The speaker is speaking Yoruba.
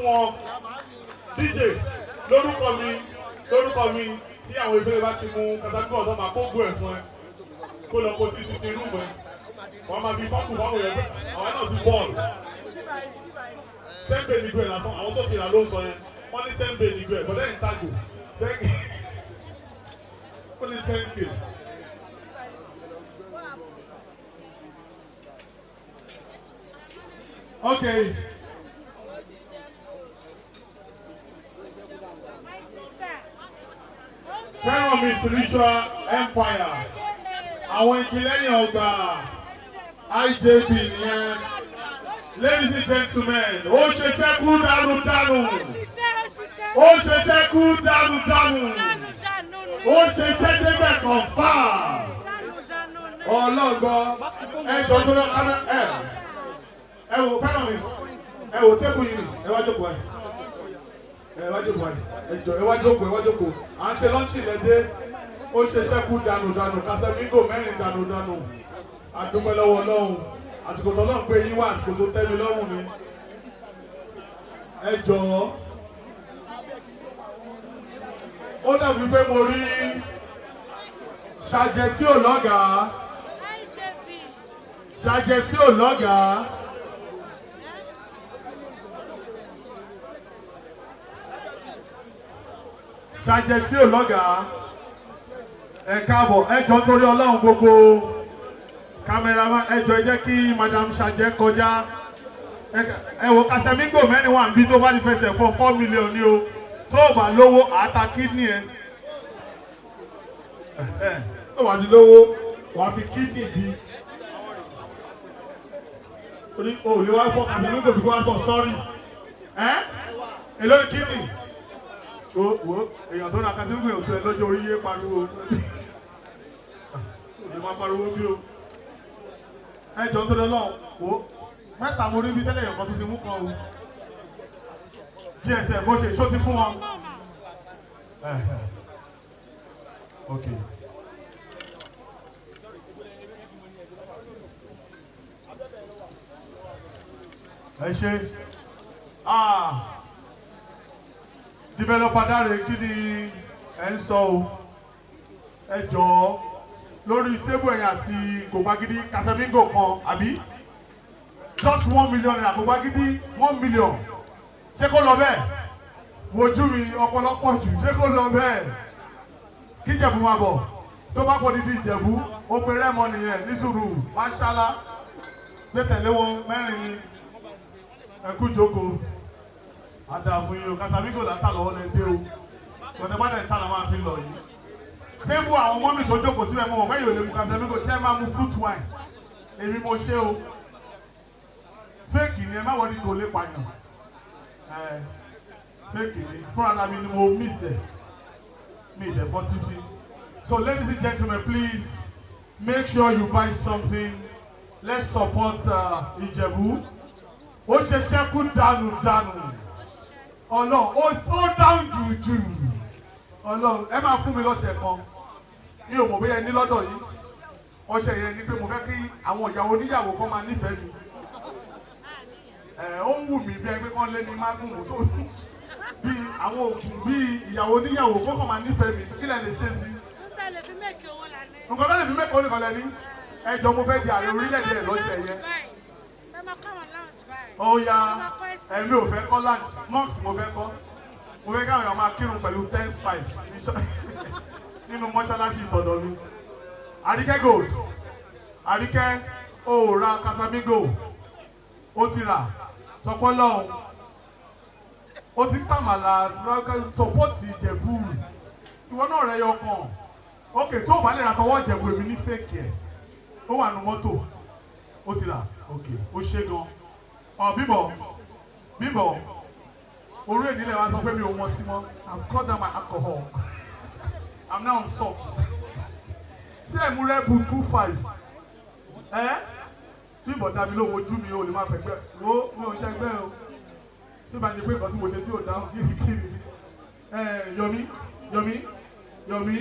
wọn DJ lórúkọ mi tí àwọn ìfẹ́ bá ti mú Casamigos ọ̀dọ́ máa kó gbó ẹ̀ fún ẹ kó lọ kó sí ti rúùmù ẹ wọ́n máa fi fọ́ọ̀kù fáwọn èèyàn pé àwọn náà ti bọ́ọ̀lù tẹ́ńbẹ̀ nígbà ẹ̀ lásán àwọn tó ti rà ló ń sọ yẹn wọ́n ní tẹ́ńbẹ̀ nígbà ẹ̀ bọ́dẹ̀ ń tàgò ó ní 10K. Okay. Feranmi spiritual empire. Àwọn ìkìlẹ̀yìn ọgbà IJB nìyẹn. Ladies and gentlemen, ó ṣiṣẹ́ kú dánúdánú. Ó ṣiṣẹ́ kú dánúdánú. Ó ṣiṣẹ́ débẹ̀ kọ̀ǹfà. Ọlọ́gbọ́ ẹjọ́ tó lọ kámẹ́ ẹ wò Feranmi ẹ wò tébù yìí ẹ wá jókòó ẹ wá jókòó ẹ wá jókòó à ń ṣe lọ́ńchì lẹ́dẹ́ ó ṣe ṣẹ́kù dànù Casamigos mẹ́rin dànù àdúpẹ́ lọ́wọ́ Ọlọ́run àsìkò tó lọ́n pé yín wá àsìkò tó tẹ́ mi lọ́rùn ni ẹ jọ̀ọ́ ó dàbí pé mo rí ṣàjẹ́ tí ò lọ́gàá ṣàjẹ́ tí ò lọ́gàá. Ṣàjẹ́ tí ò lọ́gàá ẹ káàbọ̀ ẹ jọ̀ọ́ torí Ọlọ́run gbogbo kámẹ́rámà ẹ jọ̀ọ́ ẹ jẹ́ kí madam Ṣàjẹ́ kọjá ẹ wò Casamigos mẹ́rin wà níbi tó bá ti fẹsẹ̀ fọ́ 4 million ní o tó o bá lówó àáta kidney ẹ tó o bá ti lówó wàá fi kidney di o lè wá fọ́ Casamigos bí kò wá sọ sọ́rí èló ni kidney. Wo èèyàn tó ra Casamigos èèyàn tó ẹ lọ́jọ́ orí yé pariwo òde máa pariwo bí o ẹ jọ ń tó lọ wo mẹ́ta mo rí bí tẹ́lẹ̀ èèyàn kan tó ti mú kan o GSM bó ṣe ṣó ti fún wọn ok ẹ ṣe developer dáre kí ni ẹ ń sọ o ẹ jọ̀ọ́ lórí tébù ẹ̀yìn àti Kògbágídí Casamigos kan àbí just 1 million naira Kògbágídí 1 million ṣé kó lọ bẹ́ẹ̀ wojú mi ọ̀pọ̀lọpọ̀ jù ṣé kó lọ bẹ́ẹ̀ kí Ìjẹ̀bú máa bọ̀ tó bá pọ̀ dídí Ìjẹ̀bú ó pe Rẹ́mọ nìyẹn ní sùúrù máṣálá gbé tẹ̀lé wọn mẹ́rin ni ẹ kú jókòó. Ada fún yín o Casamigos látà lọ́wọ́ lẹ́ dé o gbọ̀dẹ̀gbọ̀dẹ̀ ìta la máa fi lọ yìí tébù àwọn mọ́mì tó jókòó síbẹ̀ mọ́ ọ̀bẹ́ yóò lè mu Casamigos ṣé ẹ máa mu fruit wine èmi mo ṣe o fake ni ẹ má wọlé tó lé pààyàn fake ni fúnra mi ni mo miss ẹ mi ìdẹ̀ fọ́ títí so ladies and gentlemen please make sure you buy something let's support Ijebu ó ṣe ṣẹ́kù dànù. Ọlọ́run ó dáhùn jùjù Ọlọ́run ẹ máa fún mi lọ́sẹ̀ kan mi ò mọ̀ bóyá ẹni lọ́dọ̀ yìí ọṣẹ yẹn ni pé mo fẹ́ kí àwọn ìyàwó oníyàwó kan máa nífẹ̀ẹ́ mi ó ń wù mí bí ẹgbẹ́ kan lé ní mágùn tó bí àwọn òkun bí ìyàwó oníyàwó kó kàn máa nífẹ̀ẹ́ mi kí lẹ lè ṣe sí. nǹkan bẹ́ẹ̀ lè fi mẹ́kì owó nìkan lẹ ní ẹjọ́ mo fẹ́ di ààrẹ orílẹ̀-èdè ẹ̀ lọ́sẹ̀ yẹn. Ó yá ẹ̀mí ò fẹ́ kọ́ lunch mosque mo fẹ́ kọ́ mo fẹ́ káwọn èèyàn máa kírun pẹ̀lú 10-5 nínú mọ́ṣáláṣí ìtọ̀dọ̀ mi. Àríkẹ́ gold Àríkẹ́ ó ra Casamigos ó ti rà sọpọ́ lọ́hùn ó ti tàmàlà sọpọ́ọ̀tì Ìjẹ̀bú ìwọ náà rẹ̀ yọ kàn ókè tó bá lè ra tọwọ́ Ìjẹ̀bú èmi ní fèkì ẹ̀ ó wà nù mọ́tò ó ti rà ókè ó ṣe gan bímbọ̀ orí ìdílé wa sọ pé mi ò wọ́n ti mọ́ I've cut down my alcohol I'm now on soft ṣé ẹ̀ mú rẹ́bù 25 bímbọ̀ dá mi lóhùn ojú mi ò lè máa fẹ́ gbẹ́ wo mi ò ṣẹ́gbẹ́ o bí bá ṣe pé nǹkan tí mo ṣe tí ò dáhùn kiri Yomi